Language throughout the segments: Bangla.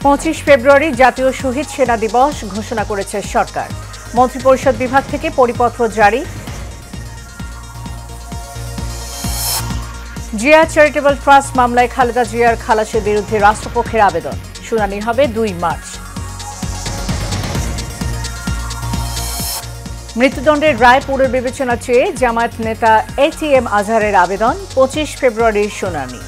25 ফেব্রুয়ারি জাতীয় শহীদ সেনা দিবস ঘোষণা করেছে সরকার। মন্ত্রিপরিষদ বিভাগ থেকে পরিপত্র জারি। জিয়া চ্যারিটেবল ট্রাস্ট মামলায় খালেদা জিয়ার খালাসের বিরুদ্ধে রাষ্ট্রপক্ষের আবেদন। শুনানি হবে 2 মার্চ। মৃত্যুদণ্ডের রায় পুনর্বিবেচনা চেয়ে জামায়াত নেতা ATM আজহারের আবেদন। 25 ফেব্রুয়ারির শুনানি।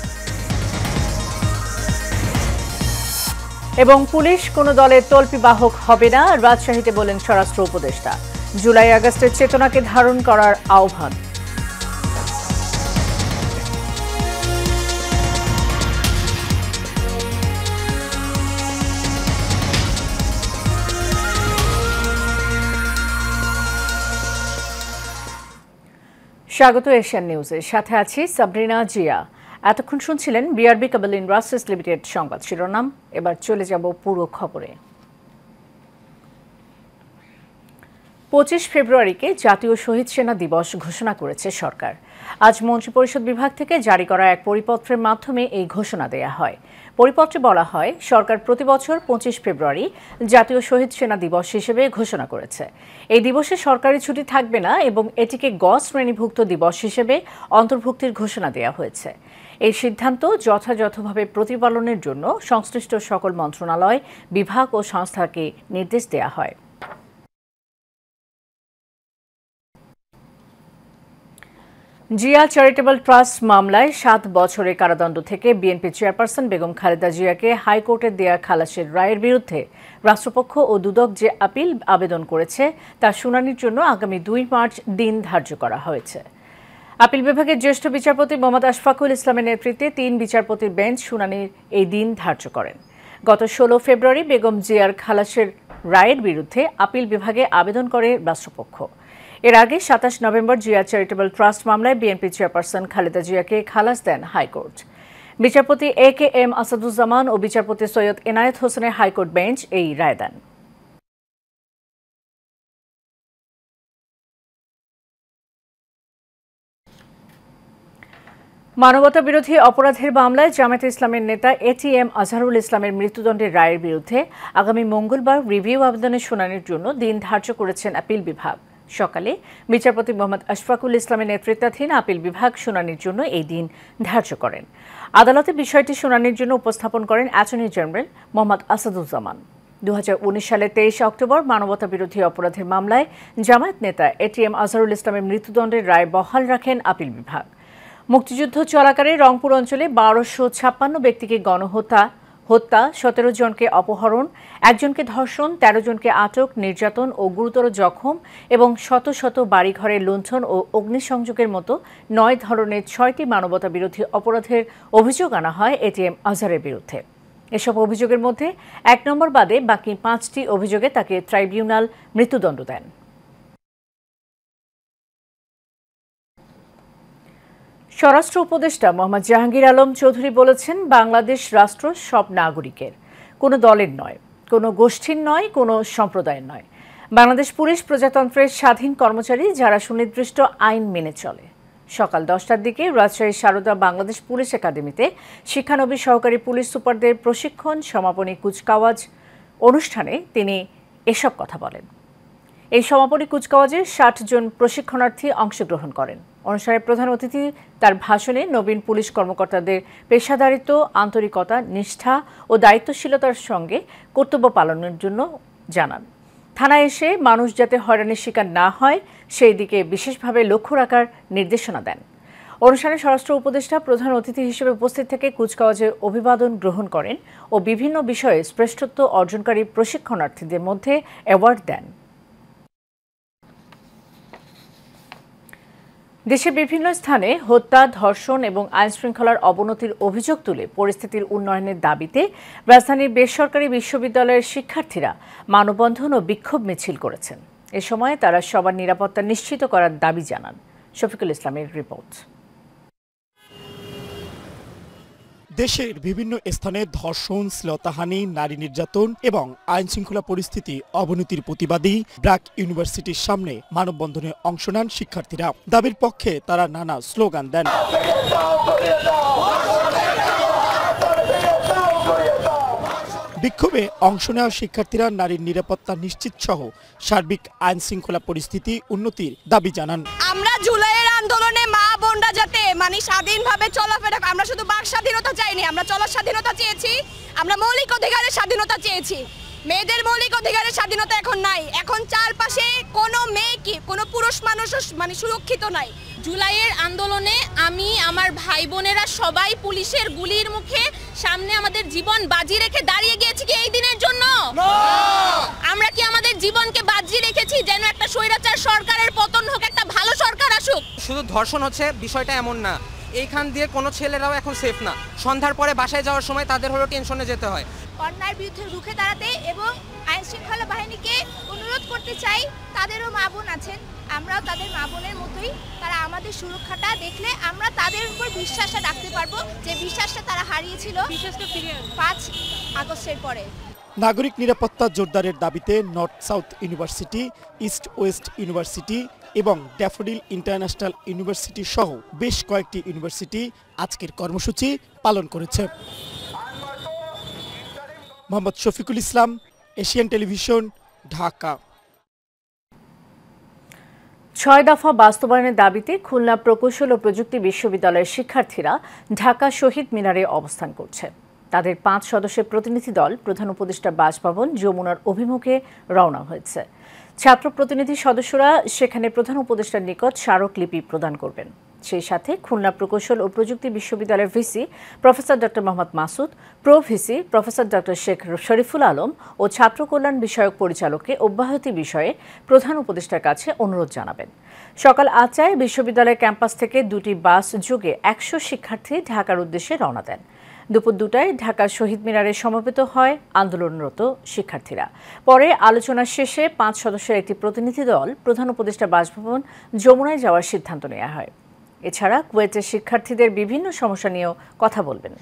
এবং পুলিশ কোনো দলের তল্পিবাহক হবে না, রাজশাহীতে বলেন স্বরাষ্ট্র উপদেষ্টা। জুলাই আগস্টের চেতনাকে ধারণ করার আহ্বান। স্বাগত এশিয়ান নিউজের সাথে আছি সাবরিনা জিয়া। এতক্ষণ শুনছিলেন BRB কেবল ইন্ডাস্ট্রিজ লিমিটেড সংবাদ শিরোনাম। এবার চলে যাব পুরো খবরে। 25 ফেব্রুয়ারিকে জাতীয় শহীদ সেনা দিবস ঘোষণা করেছে সরকার। আজ মন্ত্রিপরিষদ বিভাগ থেকে জারি করা এক পরিপত্রের মাধ্যমে এই ঘোষণা দেয়া হয়। পরিপত্রে বলা হয়, সরকার প্রতি বছর 25 ফেব্রুয়ারি জাতীয় শহীদ সেনা দিবস হিসেবে ঘোষণা করেছে। এই দিবসে সরকারি ছুটি থাকবে না এবং এটিকে গ শ্রেণীভুক্ত দিবস হিসেবে অন্তর্ভুক্তির ঘোষণা দেওয়া হয়েছে। এই সিদ্ধান্ত যথাযথভাবে প্রতিপালনের জন্য সংশ্লিষ্ট সকল মন্ত্রণালয়, বিভাগ ও সংস্থাকে নির্দেশ দেওয়া হয়। জিয়া চ্যারিটেবল ট্রাস্ট মামলায় 7 বছরের কারাদণ্ড থেকে বিএনপি চেয়ারপারসন বেগম খালেদা জিয়াকে হাইকোর্টের দেয়া খালাসের রায়ের বিরুদ্ধে রাষ্ট্রপক্ষ ও দুদক যে আপিল আবেদন করেছে তার শুনানির জন্য আগামী 2 মার্চ দিন ধার্য করা হয়েছে। আপিল বিভাগের জ্যেষ্ঠ বিচারপতি মোহাম্মদ আশফাকুল ইসলামের নেতৃত্বে 3 বিচারপতির বেঞ্চ শুনানির এই দিন ধার্য করেন। গত 16 ফেব্রুয়ারি বেগম জিয়ার খালাসের রায়ের বিরুদ্ধে আপিল বিভাগে আবেদন করে রাষ্ট্রপক্ষ। এর আগে 27 নভেম্বর জিয়া চ্যারিটেবল ট্রাস্ট মামলায় বিএনপি চেয়ারপারসন খালেদা জিয়াকে খালাস দেন হাইকোর্ট। বিচারপতি AKM আসাদুজ্জামান ও বিচারপতি সৈয়দ এনায়েত হোসেনের হাইকোর্ট বেঞ্চ এই রায় দেন। মানবতা বিরোধী অপরাধের মামলায় জামায়াতে ইসলামের নেতা ATM আজহারুল ইসলামের মৃত্যুদণ্ডের রায়ের বিরুদ্ধে আগামী মঙ্গলবার রিভিউ আবেদনের শুনানির জন্য দিন ধার্য করেছেন আপিল বিভাগ। সকালে বিচারপতি মোহাম্মদ আশফাকুল ইসলামের নেতৃত্বাধীন আপিল বিভাগ শুনানির জন্য এই দিন ধার্য করেন। আদালতে বিষয়টি শুনানির জন্য উপস্থাপন করেন অ্যাটর্নি জেনারেল মোহাম্মদ আসাদুজ্জামান। 2019 সালের 23 অক্টোবর মানবতা বিরোধী অপরাধের মামলায় জামায়াত নেতা ATM আজহারুল ইসলামের মৃত্যুদণ্ডের রায় বহাল রাখেন আপিল বিভাগ। মুক্তিযুদ্ধ চলাকালে রংপুর অঞ্চলে 1256 ব্যক্তিকে গণহত্যা, 17 জনকে অপহরণ, 1 জনকে ধর্ষণ, 13 জনকে আটক, নির্যাতন ও গুরুতর জখম এবং শত শত বাড়িঘরে লুণ্ঠন ও অগ্নিসংযোগের মতো 9 ধরনের 6টি মানবতা বিরোধী অপরাধের অভিযোগ আনা হয় ATM আজহারের বিরুদ্ধে। এসব অভিযোগের মধ্যে 1 নম্বর বাদে বাকি 5টি অভিযোগে তাকে ট্রাইব্যুনাল মৃত্যুদণ্ড দেন। স্বরাষ্ট্র উপদেষ্টা মোহাম্মদ জাহাঙ্গীর আলম চৌধুরী বলেছেন, বাংলাদেশ রাষ্ট্র সব নাগরিকের, কোনো দলের নয়, কোনো গোষ্ঠীর নয়, কোনো সম্প্রদায়ের নয়। বাংলাদেশ পুলিশ প্রজাতন্ত্রের স্বাধীন কর্মচারী যারা সুনির্দিষ্ট আইন মেনে চলে। সকাল 10টার দিকে রাজশাহী সারদা বাংলাদেশ পুলিশ একাডেমিতে শিক্ষানবী সহকারী পুলিশ সুপারদের প্রশিক্ষণ সমাপনী কুচকাওয়াজ অনুষ্ঠানে তিনি এসব কথা বলেন। এই সমাপনী কুচকাওয়াজে 60 জন প্রশিক্ষণার্থী অংশগ্রহণ করেন। অনুষ্ঠানের প্রধান অতিথি তার ভাষণে নবীন পুলিশ কর্মকর্তাদের পেশাদারিত্ব, আন্তরিকতা, নিষ্ঠা ও দায়িত্বশীলতার সঙ্গে কর্তব্য পালনের জন্য জানান। থানায় এসে মানুষ যাতে হয়রানির শিকার না হয় সেই দিকে বিশেষভাবে লক্ষ্য রাখার নির্দেশনা দেন। অনুষ্ঠানে স্বরাষ্ট্র উপদেষ্টা প্রধান অতিথি হিসেবে উপস্থিত থেকে কুচকাওয়াজে অভিবাদন গ্রহণ করেন ও বিভিন্ন বিষয়ে শ্রেষ্ঠত্ব অর্জনকারী প্রশিক্ষণার্থীদের মধ্যে অ্যাওয়ার্ড দেন। দেশের বিভিন্ন স্থানে হত্যা, ধর্ষণ এবং আইনশৃঙ্খলার অবনতির অভিযোগ তুলে পরিস্থিতির উন্নয়নের দাবিতে রাজধানীর বেসরকারি বিশ্ববিদ্যালয়ের শিক্ষার্থীরা মানববন্ধন ও বিক্ষোভ মিছিল করেছেন। এ সময় তারা সবার নিরাপত্তা নিশ্চিত করার দাবি জানান। শফিকুল ইসলামের রিপোর্ট। দেশের বিভিন্ন স্থানে ধর্ষণ, শ্লীলতাহানি, নারী নির্যাতন এবং আইনশৃঙ্খলা পরিস্থিতি অবনতির প্রতিবাদী ব্র্যাক ইউনিভার্সিটির সামনে মানববন্ধনে অংশ নেন শিক্ষার্থীরা। দাবির পক্ষে তারা নানা স্লোগান দেন। বিক্ষোভে অংশ নেওয়া শিক্ষার্থীরা নারীর নিরাপত্তা নিশ্চিত সহ সার্বিক আইন শৃঙ্খলা পরিস্থিতি উন্নতির দাবি জানান। আমরা জুলাইয়ের আন্দোলনে মা বোনরা যাতে স্বাধীনভাবে চলাফেরা, আমরা শুধু বাক স্বাধীনতা চাইনি, আমরা চলার স্বাধীনতা চেয়েছি, আমরা মৌলিক অধিকারের স্বাধীনতা চেয়েছি। মেয়েদের মৌলিক অধিকারের স্বাধীনতা এখন নাই। এখন চারপাশে কোনো মেয়ে কি কোনো পুরুষ মানুষ সুরক্ষিত নাই। জুলাইয়ের আন্দোলনে আমি আমার ভাই বোনেরা সবাই পুলিশের গুলির মুখে সামনে আমাদের জীবন বাজি রেখে দাঁড়িয়ে গিয়েছি কি এই দিনের জন্য? আমরা কি আমাদের জীবনকে বাজি রেখেছি যেন একটা স্বৈরাচার সরকারের পতন হোক, একটা ভালো সরকার আসুক? শুধু ধর্ষণ হচ্ছে বিষয়টা এমন না, এইখান দিয়ে কোনো ছেলেরাও এখন সেফ না। সন্ধ্যার পরে বাসায় যাওয়ার সময় তাদের হলো টেনশনে যেতে হয়। অন্যায়ের বিরুদ্ধে রুখে দাঁড়াতে এবং আইন শৃঙ্খলা বাহিনীকে অনুরোধ করতে চাই, তাদেরও মা বোন আছেন, আমরাও তাদের মা বোনের মতোই। তারা আমাদের সুরক্ষাটা দেখলে আমরা তাদের উপর বিশ্বাসটা রাখতে পারবো, যে বিশ্বাসটা তারা হারিয়েছিল 5 আগস্টের পরে। নাগরিক নিরাপত্তা জোরদারের দাবিতে north south university, east West university এবং ড্যাফোডিল ইন্টারন্যাশনাল ইউনিভার্সিটি সহ বেশ কয়েকটি ইউনিভার্সিটি আজকের কর্মসূচি পালন করেছে। Mohammad Shafiqul Islam, Asian television, Dhaka. 6 দফা বাস্তবায়নের দাবিতে খুলনা প্রকৌশল ও প্রযুক্তি বিশ্ববিদ্যালয়ের শিক্ষার্থীরা ঢাকা শহীদ মিনারে অবস্থান করছে। তাদের 5 সদস্যের প্রতিনিধি দল প্রধান উপদেষ্টা বাসভবন যমুনার অভিমুখে রওনা হয়েছে। ছাত্র প্রতিনিধি সদস্যরা সেখানে প্রধান উপদেষ্টার নিকট স্মারকলিপি প্রদান করবেন। সেই সাথে খুলনা প্রকৌশল ও প্রযুক্তি বিশ্ববিদ্যালয়ের VC professor doctor Mohammad Masud, pro VC professor doctor Sheikh Shariful Alam ও ছাত্র কল্যাণ বিষয়ক পরিচালককে অব্যাহতি বিষয়ে প্রধান উপদেষ্টার কাছে অনুরোধ জানাবেন। সকাল 8টায় বিশ্ববিদ্যালয়ের ক্যাম্পাস থেকে 2টি বাস যোগে 100 শিক্ষার্থী ঢাকার উদ্দেশ্যে রওনা দেন। দুপুর 2টায় ঢাকা শহীদ মিনারে সমবেত হয় আন্দোলনরত শিক্ষার্থীরা। পরে আলোচনা শেষে 5 সদস্যের একটি প্রতিনিধি দল প্রধান উপদেষ্টা বাসভবন যমুনায় যাওয়ার সিদ্ধান্ত নেওয়া হয়। এছাড়া কুয়েতের শিক্ষার্থীদের বিভিন্ন সমস্যা নিয়েও কথা বলবেন।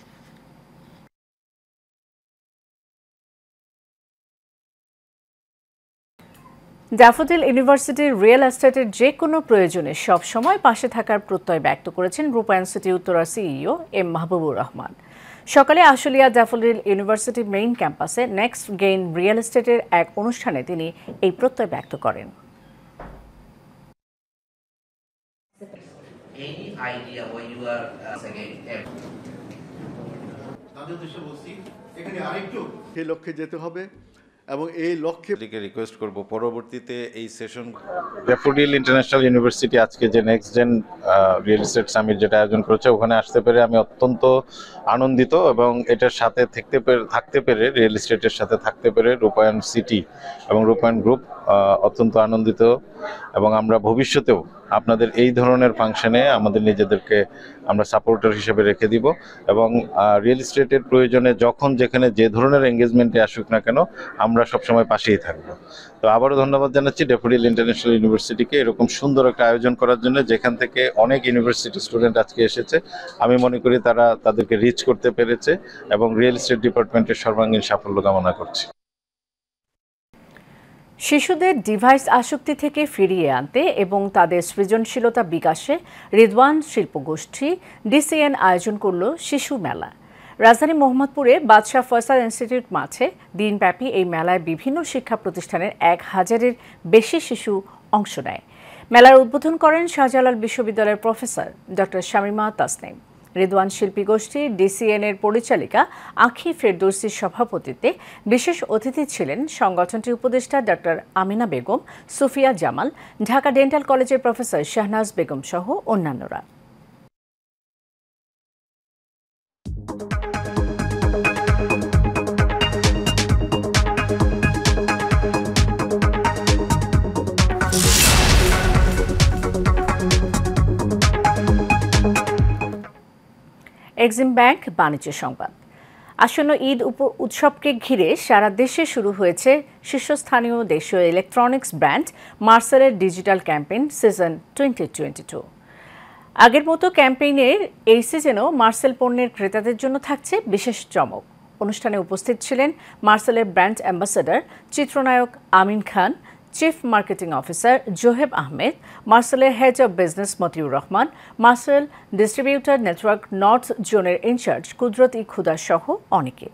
ড্যাফোডিল ইউনিভার্সিটির রিয়েল এস্টেটের যে কোনো প্রয়োজনে সব সময় পাশে থাকার প্রত্যয় ব্যক্ত করেছেন রূপায়ণ সিটি উত্তরার সিইও এম মাহবুবুর রহমান। সকালে আশুলিয়া ড্যাফোডিল ইউনিভার্সিটি মেইন ক্যাম্পাসে নেক্সট গেইন রিয়েল এস্টেটের এক অনুষ্ঠানে তিনি এই প্রত্যয় ব্যক্ত করেন। Any idea what you are again? সেই লক্ষ্যে যেতে হবে এবং এই লক্ষ্যে রিকোয়েস্ট করব পরবর্তীতে এই সেশন ড্যাফোডিল ইন্টারন্যাশনাল ইউনিভার্সিটি আজকে যে next gen real estate summit যেটা আয়োজন করেছে ওখানে আসতে পেরে আমি অত্যন্ত আনন্দিত এবং এটার সাথে থাকতে পেরে রিয়েল এস্টেটের সাথে থাকতে পেরে রূপায়ণ সিটি এবং রূপায়ণ গ্রুপ অত্যন্ত আনন্দিত এবং আমরা ভবিষ্যতেও আপনাদের এই ধরনের ফাংশনে আমাদের নিজেদেরকে আমরা সাপোর্টার হিসেবে রেখে দিব এবং রিয়েল এস্টেটের প্রয়োজনে যখন যেখানে যে ধরনের এঙ্গেজমেন্টে আসুক না কেন আমরা সবসময় পাশেই থাকবো। তো আবারও ধন্যবাদ জানাচ্ছি ড্যাফোডিল ইন্টারন্যাশনাল ইউনিভার্সিটিকে এরকম সুন্দর একটা আয়োজন করার জন্য, যেখান থেকে অনেক ইউনিভার্সিটি স্টুডেন্ট আজকে এসেছে। আমি মনে করি তারা তাদেরকে রিচ করতে পেরেছে এবং রিয়েল এস্টেট ডিপার্টমেন্টের সর্বাঙ্গীন সাফল্য কামনা করছি। শিশুদের ডিভাইস আসক্তি থেকে ফিরিয়ে আনতে এবং তাদের সৃজনশীলতা বিকাশে রিদওয়ান শিল্পগোষ্ঠী ডিসিএন আয়োজন করল শিশু মেলা। রাজধানী মোহাম্মদপুরে বাদশাহ ফয়সাল ইনস্টিটিউট মাঠে দিনব্যাপী এই মেলায় বিভিন্ন শিক্ষা প্রতিষ্ঠানের 1000-এর বেশি শিশু অংশ নেয়। মেলার উদ্বোধন করেন শাহজালাল বিশ্ববিদ্যালয়ের প্রফেসর ডক্টর শামিমা তাসনিম। রিদওয়ান শিল্পী গোষ্ঠী ডিসিএন-এর পরিচালিকা আঁখি ফেরদৌসির সভাপতিত্বে বিশেষ অতিথি ছিলেন সংগঠনটির উপদেষ্টা ডক্টর আমিনা বেগম, সুফিয়া জামাল, ঢাকা ডেন্টাল কলেজের প্রফেসর শাহনাজ বেগম সহ অন্যান্যরা। এক্সিম ব্যাংক বাণিজ্য সংবাদ। আসন্ন ঈদ উৎসবকে ঘিরে সারা দেশে শুরু হয়েছে শীর্ষস্থানীয় দেশীয় ইলেকট্রনিক্স ব্র্যান্ড মার্সেলের ডিজিটাল ক্যাম্পেইন সিজন 2022। আগের মতো ক্যাম্পেইনের এই সিজনেও মার্সেল পণ্যের ক্রেতাদের জন্য থাকছে বিশেষ চমক। অনুষ্ঠানে উপস্থিত ছিলেন মার্সেলের ব্র্যান্ড অ্যাম্বাসেডর চিত্রনায়ক Amin Khan, chief marketing officer Zoheb Ahmed, মার্সেলের head of business Motiur Rahman, Marcel distributor network north জোনের ইনচার্জ কুদরত ই খুদা সহ অনেকে।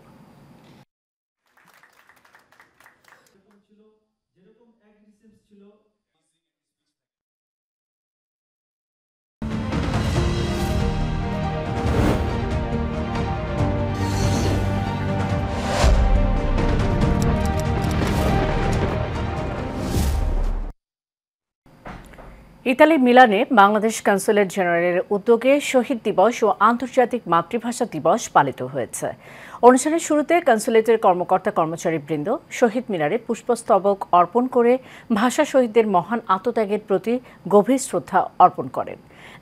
ইতালি মিলানে বাংলাদেশ কনস্যুলেট জেনারেলের উদ্যোগে শহীদ দিবস ও আন্তর্জাতিক মাতৃভাষা দিবস পালিত হয়েছে। অনুষ্ঠানের শুরুতে কনস্যুলেটের কর্মকর্তা কর্মচারীবৃন্দ শহীদ মিনারে পুষ্পস্তবক অর্পণ করে ভাষা শহীদদের মহান আত্মত্যাগের প্রতি গভীর শ্রদ্ধা অর্পণ করেন।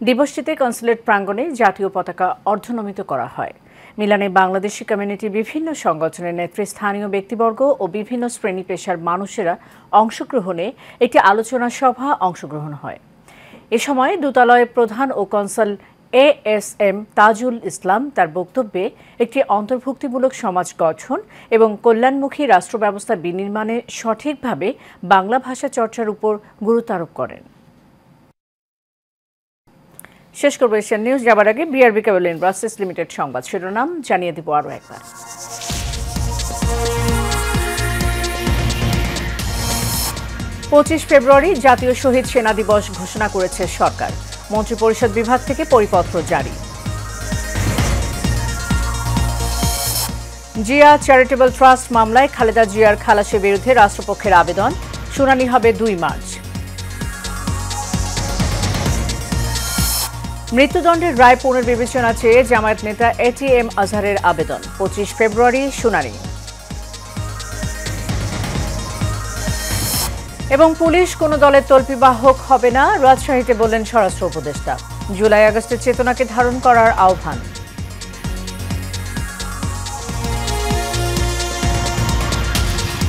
দিবসটিতে কনস্যুলেট প্রাঙ্গণে জাতীয় পতাকা অর্ধনমিত করা হয়। মিলানে বাংলাদেশি কমিউনিটির বিভিন্ন সংগঠনের নেতৃস্থানীয় ব্যক্তিবর্গ ও বিভিন্ন শ্রেণী পেশার মানুষেরা অংশগ্রহণে একটি আলোচনা সভা অংশগ্রহণ হয়। এ সময় দূতালয়ের প্রধান ও কনসাল ASM তাজুল ইসলাম তার বক্তব্যে একটি অন্তর্ভুক্তিমূলক সমাজ গঠন এবং কল্যাণমুখী রাষ্ট্র ব্যবস্থা বিনির্মাণে সঠিকভাবে বাংলা ভাষা চর্চার উপর গুরুত্ব আরোপ করেন। শেষ করব এশিয়ান নিউজ। যাবার আগে BRB কেবল ইন্ডাস্ট্রিজ লিমিটেড সংবাদ শিরোনাম জানিয়ে দেব আরও একবার। 25 ফেব্রুয়ারি জাতীয় শহীদ সেনা দিবস ঘোষণা করেছে সরকার। মন্ত্রিপরিষদ বিভাগ থেকে পরিপত্র জারি। জিয়া চ্যারিটেবল ট্রাস্ট মামলায় খালেদা জিয়ার খালাসের বিরুদ্ধে রাষ্ট্রপক্ষের আবেদন, শুনানি হবে 2 মার্চ। মৃত্যুদণ্ডের রায় পুনর্বিবেচনা চেয়ে জামায়াত নেতা ATM আজহারের আবেদন, 25 ফেব্রুয়ারি শুনানি। এবং পুলিশ কোনো দলের তল্পিবাহক হবে না, রাজশাহীতে বললেন স্বরাষ্ট্র উপদেষ্টা। জুলাই আগস্টের চেতনাকে ধারণ করার আহ্বান।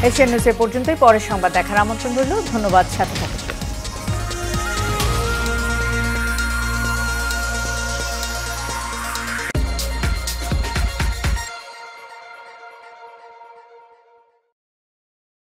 এশিয়ান নিউজ এ পর্যন্তই। পরের সংবাদ দেখার আমন্ত্রণ রইল। ধন্যবাদ সাথে থাকার জন্য।